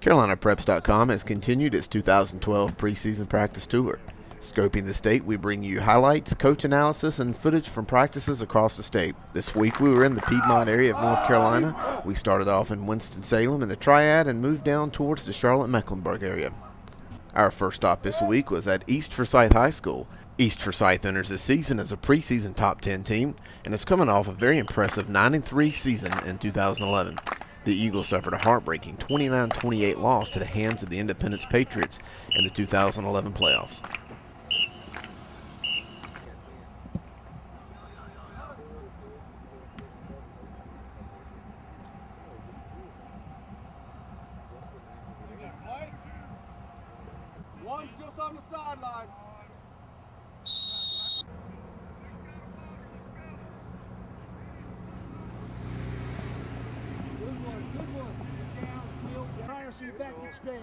CarolinaPreps.com has continued its 2012 preseason practice tour. Scoping the state, we bring you highlights, coach analysis, and footage from practices across the state. This week we were in the Piedmont area of North Carolina. We started off in Winston-Salem in the Triad and moved down towards the Charlotte-Mecklenburg area. Our first stop this week was at East Forsyth High School. East Forsyth enters the season as a preseason top 10 team and is coming off a very impressive 9-3 season in 2011. The Eagles suffered a heartbreaking 29-28 loss to the hands of the Independence Patriots in the 2011 playoffs. One's just on the sideline. Good one. Get down, try to see if that gets skated.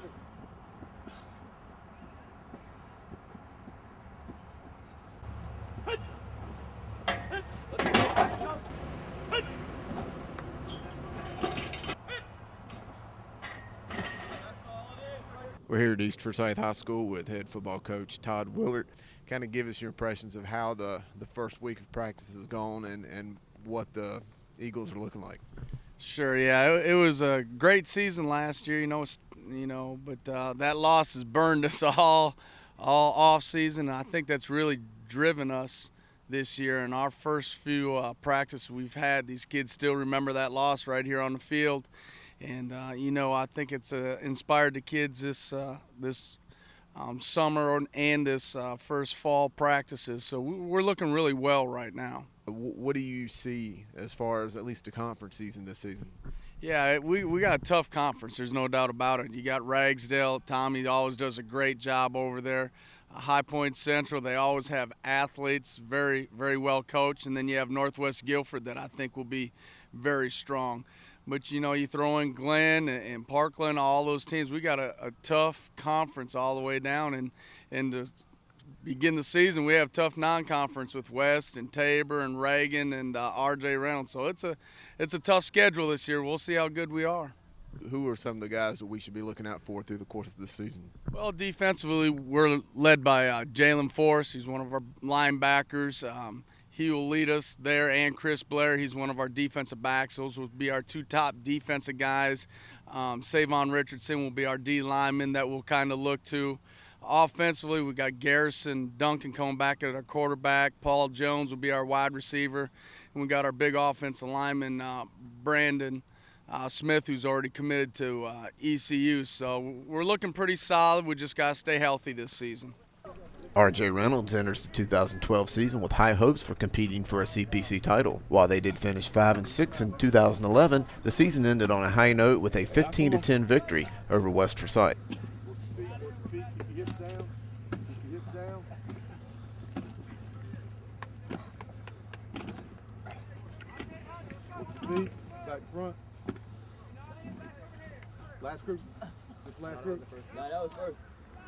We're here at East Forsyth High School with head football coach Todd Willard. Kind of give us your impressions of how the first week of practice has gone and what the Eagles are looking like. Sure, yeah, it was a great season last year, but that loss has burned us all off season. And I think that's really driven us this year. In our first few practices we've had, these kids still remember that loss right here on the field. And, I think it's inspired the kids this summer and this first fall practices. So we're looking really well right now. What do you see as far as at least the conference season this season? Yeah, we got a tough conference. There's no doubt about it. You got Ragsdale. Tommy always does a great job over there. High Point Central, they always have athletes, very, very well coached. And then you have Northwest Guilford that I think will be very strong. But, you throw in Glenn and Parkland, all those teams. We got a tough conference all the way down. And to begin the season, we have tough non-conference with West and Tabor and Reagan and R.J. Reynolds. So it's a tough schedule this year. We'll see how good we are. Who are some of the guys that we should be looking out for through the course of this season? Well, defensively, we're led by Jalen Force. He's one of our linebackers. He will lead us there, and Chris Blair. He's one of our defensive backs. Those will be our two top defensive guys. Savon Richardson will be our D lineman that we'll kind of look to. Offensively, we got Garrison Duncan coming back at our quarterback. Paul Jones will be our wide receiver. And we got our big offensive lineman, Brandon Smith, who's already committed to ECU. So we're looking pretty solid. We just got to stay healthy this season. R.J. Reynolds enters the 2012 season with high hopes for competing for a CPC title. While they did finish 5-6 in 2011, the season ended on a high note with a 15-10 victory over West Forsyth. Back front. Last group. This last group. No, that was first.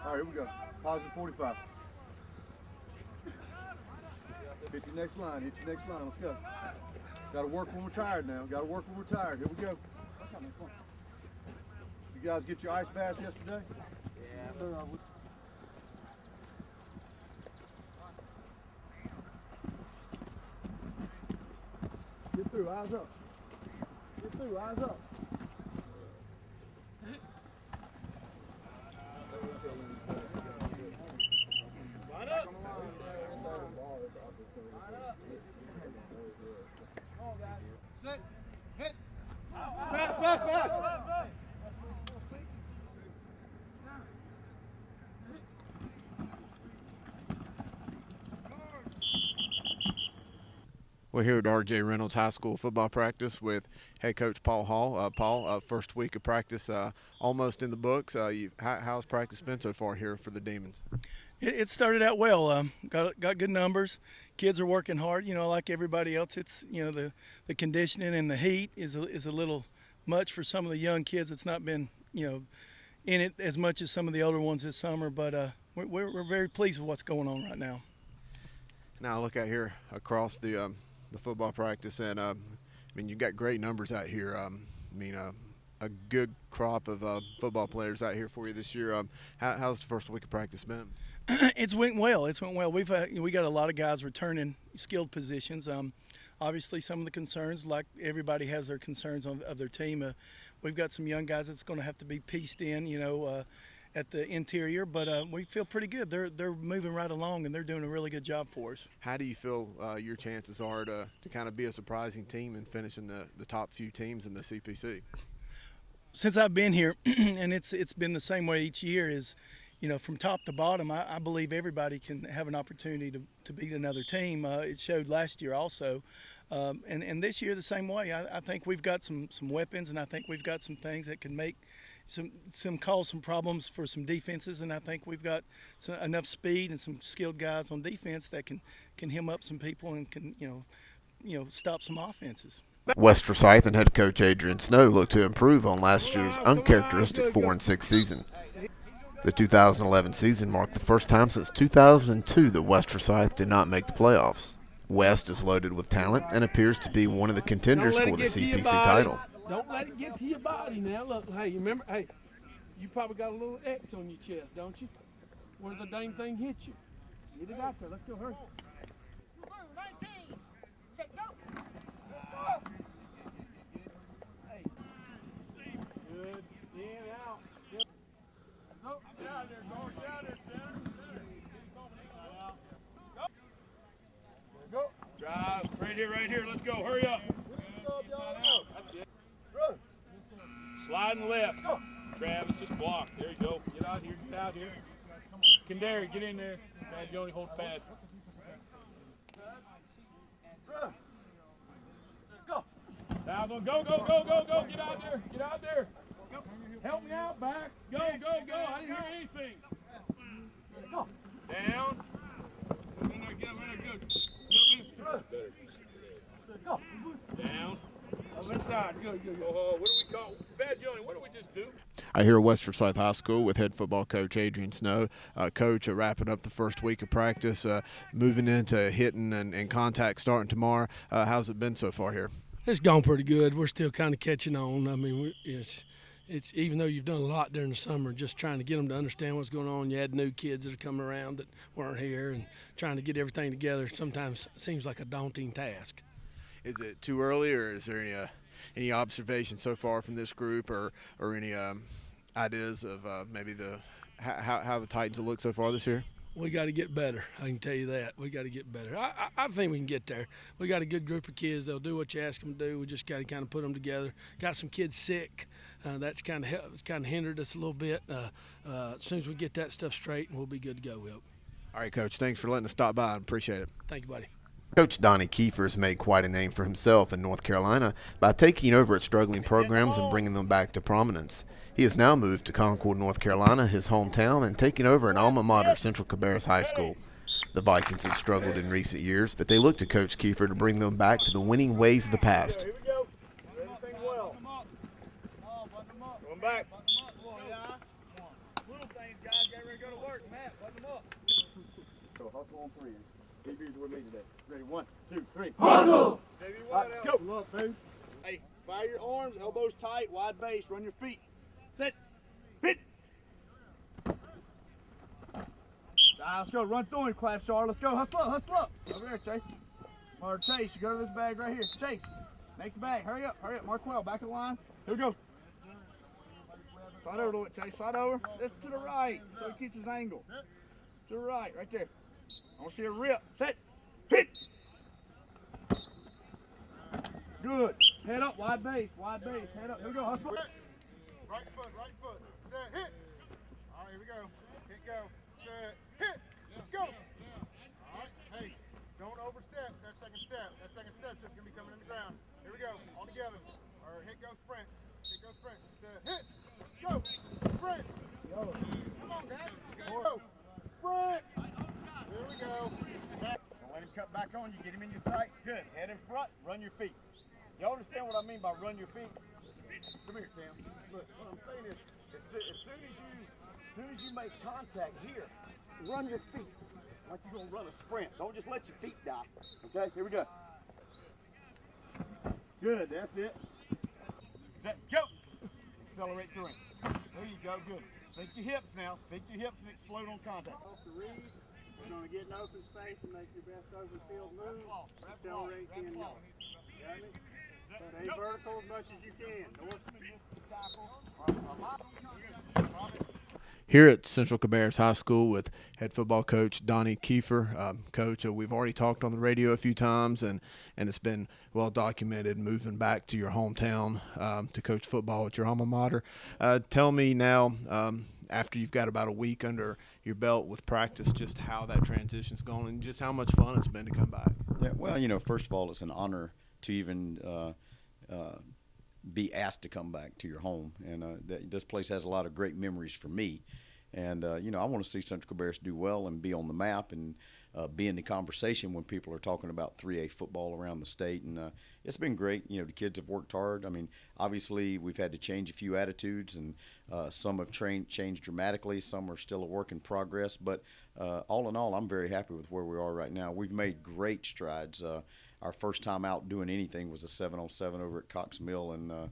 All right, here we go. Positive 45. Hit your next line. Hit your next line. Let's go. Got to work when we're tired now. Got to work when we're tired. Here we go. You guys get your ice baths yesterday? Yeah. Sir, get through. Eyes up. Get through. Eyes up. Sit. Hit. Fast. We're here at R.J. Reynolds High School football practice with head coach Paul Hall. Paul, first week of practice almost in the books. How's practice been so far here for the Demons? It started out well. Got good numbers. Kids are working hard. Like everybody else. It's the conditioning and the heat is a little much for some of the young kids. It's not been in it as much as some of the older ones this summer. But we're very pleased with what's going on right now. Now I look out here across the football practice, and you've got great numbers out here. A good crop of football players out here for you this year. How's the first week of practice been? It's went well. We got a lot of guys returning skilled positions. Obviously, some of the concerns, like everybody has their concerns of their team. We've got some young guys that's going to have to be pieced in, at the interior. But we feel pretty good. They're moving right along, and they're doing a really good job for us. How do you feel your chances are to kind of be a surprising team and finish in the top few teams in the CPC? Since I've been here, and it's been the same way each year, is from top to bottom, I believe everybody can have an opportunity to beat another team. It showed last year also, and this year the same way. I think we've got some weapons, and I think we've got some things that can make some cause some problems for some defenses, and I think we've got enough speed and some skilled guys on defense that can hem up some people and can stop some offenses. West Forsyth and head coach Adrian Snow look to improve on last year's uncharacteristic 4-6 season. The 2011 season marked the first time since 2002 that West Forsyth did not make the playoffs. West is loaded with talent and appears to be one of the contenders for the CPC title. Don't let it get to your body now. Look, hey, remember, you probably got a little X on your chest, don't you? Where the dang thing hit you. Get it out there. Let's go, hurry. Good. In, out. Good. Nope. Get out there, George. Get out there, center. Go. Drive. Right here. Let's go. Hurry up. That's it. Sliding left. Go. Travis, just block. There you go. Get out here. Get out here. Kendary, get in there. Bad Joni, hold pad. Go. Now go. Get out there. Get out there. Help me out back. Go. I didn't hear anything. Go. Down. Get up in there. Good. Go. Down. Up inside. Good. What do we call? Bad Joni, what do we just do? I hear West Forsyth High School with head football coach Adrian Snow. Coach, wrapping up the first week of practice, moving into hitting and contact starting tomorrow. How's it been so far here? It's gone pretty good. We're still kind of catching on. I mean, it's even though you've done a lot during the summer, just trying to get them to understand what's going on. You had new kids that are coming around that weren't here, and trying to get everything together sometimes seems like a daunting task. Is it too early, or is there any observations so far from this group, or any ideas of maybe how the Titans will look so far this year? We got to get better. I can tell you that. We got to get better. I think we can get there. We got a good group of kids. They'll do what you ask them to do. We just got to kind of put them together. Got some kids sick. That's kind of hindered us a little bit. As soon as we get that stuff straight, we'll be good to go. All right, Coach. Thanks for letting us stop by. I appreciate it. Thank you, buddy. Coach Donnie Kiefer has made quite a name for himself in North Carolina by taking over at struggling programs and bringing them back to prominence. He has now moved to Concord, North Carolina, his hometown, and taken over an alma mater, Central Cabarrus High School. The Vikings have struggled in recent years, but they look to Coach Kiefer to bring them back to the winning ways of the past. Here we go. Everything well. Going back. Little things, guys. Get ready to go to work. Matt, button them up. So hustle on three. DB's with me today. Ready? 1, 2, 3. Hustle! Right, let's go. Love, dude. Hey, fire your arms, elbows tight, wide base, run your feet. Set. Hit. Let's go. Run through him, Clap Char. Let's go. Hustle up. Over there, Chase. Or Chase, you go to this bag right here. Chase, next bag. Hurry up. Marquell, back of the line. Here we go. Slide over a little bit, Chase. Slide over. That's to the right, so he keeps his angle. To the right there. I want to see a rip. Set. Hit. Good. Head up, wide base. Head up. Here we go. Hustle. Right foot. Set, hit. All right, here we go. Hit, go. Set, hit. Go. All right, hey, don't overstep that second step. That second step's just going to be coming in the ground. Here we go. All together. All right, hit, go, sprint. Set, hit. Go. Sprint. Come on, guys. Go. Sprint. cut back on you, get him in your sights. Good. Head in front, run your feet. You understand what I mean by run your feet? Come here, Cam. Look, what I'm saying is, as soon as you make contact here, run your feet like you're gonna run a sprint. Don't just let your feet die. Okay, here we go. Good, that's it. Set, go. Accelerate through him. There you go, good. Sink your hips now. Sink your hips and explode on contact. Off the read, you're going to get an open space and make your best open field move. Accelerate in north. Got me? Stay vertical as much as you can. North. Here at Central Cabarrus High School with head football coach Donnie Kiefer. Coach, we've already talked on the radio a few times, and it's been well documented moving back to your hometown to coach football at your alma mater. Tell me now, after you've got about a week under your belt with practice, just how that transition's gone and just how much fun it's been to come back. Yeah, well, you know, first of all, it's an honor to even be asked to come back to your home, and this place has a lot of great memories for me. And you know, I want to see Central Cabarrus do well and be on the map and be in the conversation when people are talking about 3A football around the state. And it's been great. You know, the kids have worked hard. I mean, obviously we've had to change a few attitudes, and some have changed dramatically. Some are still a work in progress. But all in all, I'm very happy with where we are right now. We've made great strides. Our first time out doing anything was a 7-on-7 over at Cox Mill, and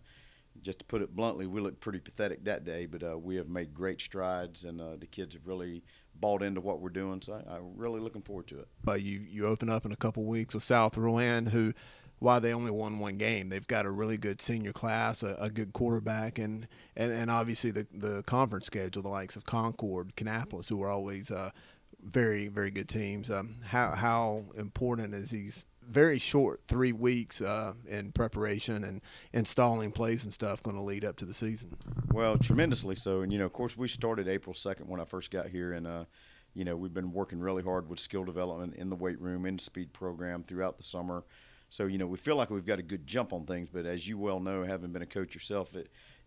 just to put it bluntly, we looked pretty pathetic that day, but we have made great strides, and the kids have really bought into what we're doing, so I'm really looking forward to it. You open up in a couple weeks with South Rowan, who, while they only won one game, they've got a really good senior class, a good quarterback, and obviously the conference schedule, the likes of Concord, Kannapolis, who are always very, very good teams. How important is these very short 3 weeks in preparation and installing plays and stuff going to lead up to the season? Well, tremendously so. And, you know, of course, we started April 2nd when I first got here, and, you know, we've been working really hard with skill development in the weight room, in the speed program throughout the summer. So, you know, we feel like we've got a good jump on things, but as you well know, having been a coach yourself,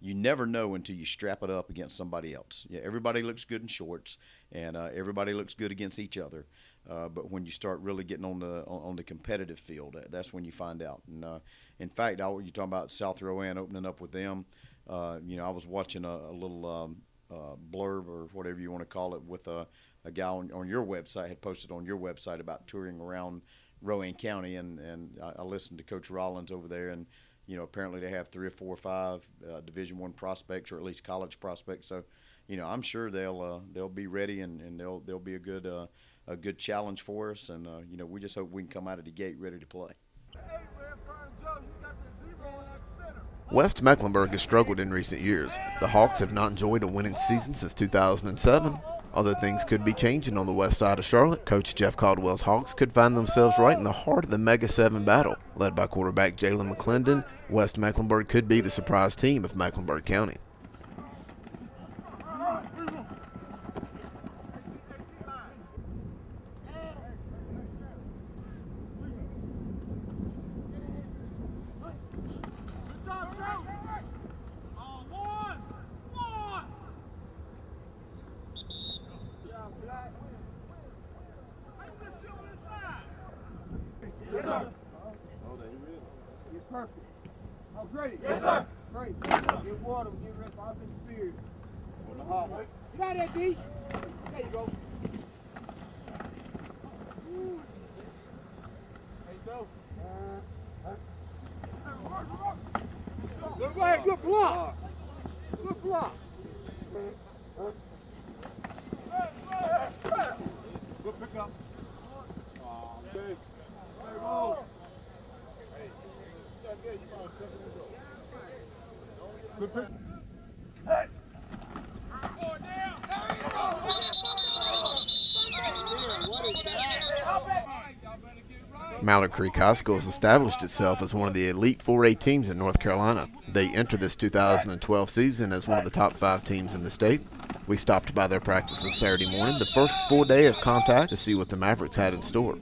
you never know until you strap it up against somebody else. Yeah, everybody looks good in shorts, and everybody looks good against each other. But when you start really getting on the competitive field, that's when you find out. And in fact, you're talking about South Rowan opening up with them. You know, I was watching a little blurb or whatever you want to call it with a guy on your website, had posted on your website about touring around Rowan County, and I listened to Coach Rollins over there, and you know, apparently they have 3 or 4 or 5 Division I prospects, or at least college prospects. So, you know, I'm sure they'll be ready, and they'll be a good challenge for us, and you know, we just hope we can come out of the gate ready to play. West Mecklenburg has struggled in recent years. The Hawks have not enjoyed a winning season since 2007. Although things could be changing on the west side of Charlotte, Coach Jeff Caldwell's Hawks could find themselves right in the heart of the Mega 7 battle. Led by quarterback Jalen McClendon, West Mecklenburg could be the surprise team of Mecklenburg County. Perfect. Oh, great. Yes, sir. Great. Get water. Get rid of our spirit. On the hot way. You got that, D? There you go. There you go. Go ahead. Good block. Good block. Good pick up. Oh, okay. Hey, roll. Good pick. Hey. Going down. Mallard Creek High School has established itself as one of the elite 4A teams in North Carolina. They enter this 2012 season as one of the top 5 teams in the state. We stopped by their practices Saturday morning, the first full day of contact, to see what the Mavericks had in store.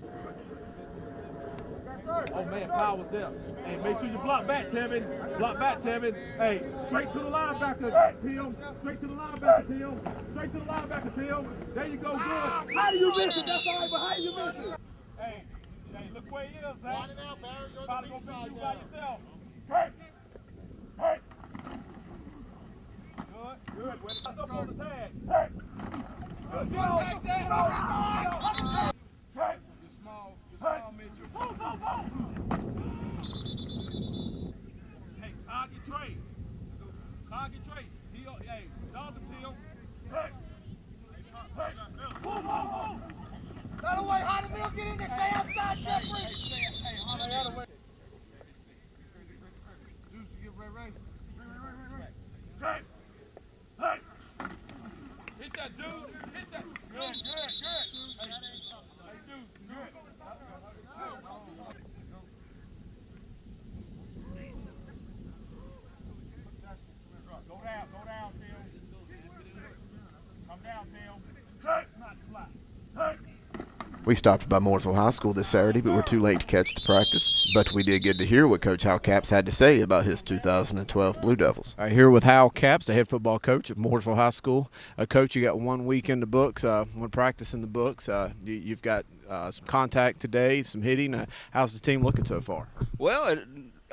Oh man, foul was there. Hey, make sure you block back, Tevin. Block back, Tevin. Hey, straight to the linebacker, Tim. Straight to the linebacker, Tim. Straight to the linebacker, Tim. There you go, good. How do you miss it? That's all right, but how do you miss it? Hey, way is, Zach. Line it out, Barry. You're Probably the weak gonna side be you now. by yourself. Hey! Hey! Good, good. That's up on the tag. Hey! Good, get on. Hey! You're small, Mitchell. Move. Hey, target Trey. Heel, hey, dog him, Teal. Hey! Move. That away, Hardeville, get in there, stay outside, Jeffrey. Hey, out of way. Deuce, you get Ray. Hey! Hit that, dude. Hit that. Good. Hey, dude, good. Go down, Tim. Come down, Tim. Hey! Not flat. Hey! We stopped by Mooresville High School this Saturday, but we're too late to catch the practice. But we did get to hear what Coach Hal Capps had to say about his 2012 Blue Devils. All right, here with Hal Capps, the head football coach at Mooresville High School. Coach, you got 1 week in the books, one practice in the books. You've got some contact today, some hitting. How's the team looking so far? Well,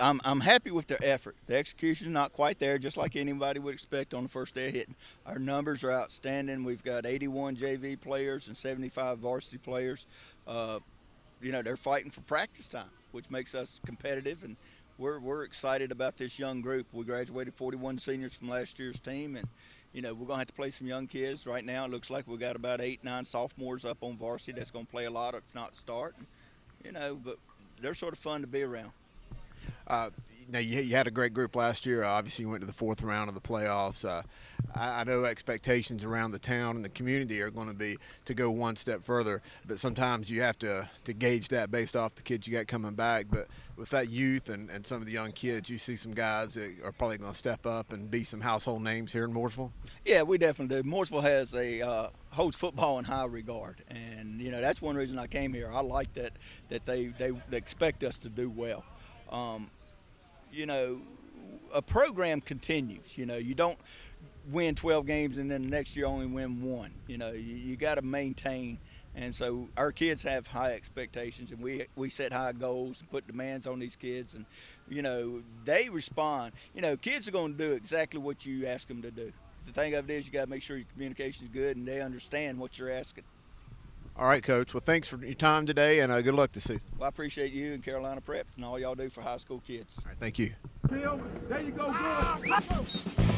I'm happy with their effort. The execution's not quite there, just like anybody would expect on the first day of hitting. Our numbers are outstanding. We've got 81 JV players and 75 varsity players. They're fighting for practice time, which makes us competitive, and we're excited about this young group. We graduated 41 seniors from last year's team, and we're going to have to play some young kids. Right now it looks like we got about 8-9 sophomores up on varsity that's going to play a lot, if not start. But they're sort of fun to be around. Now you had a great group last year. Obviously, you went to the 4th round of the playoffs. I know expectations around the town and the community are going to be to go one step further, but sometimes you have to gauge that based off the kids you got coming back. But with that youth and some of the young kids, you see some guys that are probably going to step up and be some household names here in Mooresville. Yeah, we definitely do. Mooresville has holds football in high regard, and that's one reason I came here. I like that they expect us to do well. A program continues. You don't win 12 games and then the next year only win 1. You got to maintain. And so our kids have high expectations, and we set high goals and put demands on these kids. And, they respond. Kids are going to do exactly what you ask them to do. The thing of it is you got to make sure your communication is good and they understand what you're asking. All right, Coach. Well, thanks for your time today, and good luck this season. Well, I appreciate you and Carolina Prep and all y'all do for high school kids. All right, thank you. Tim, there you go, good.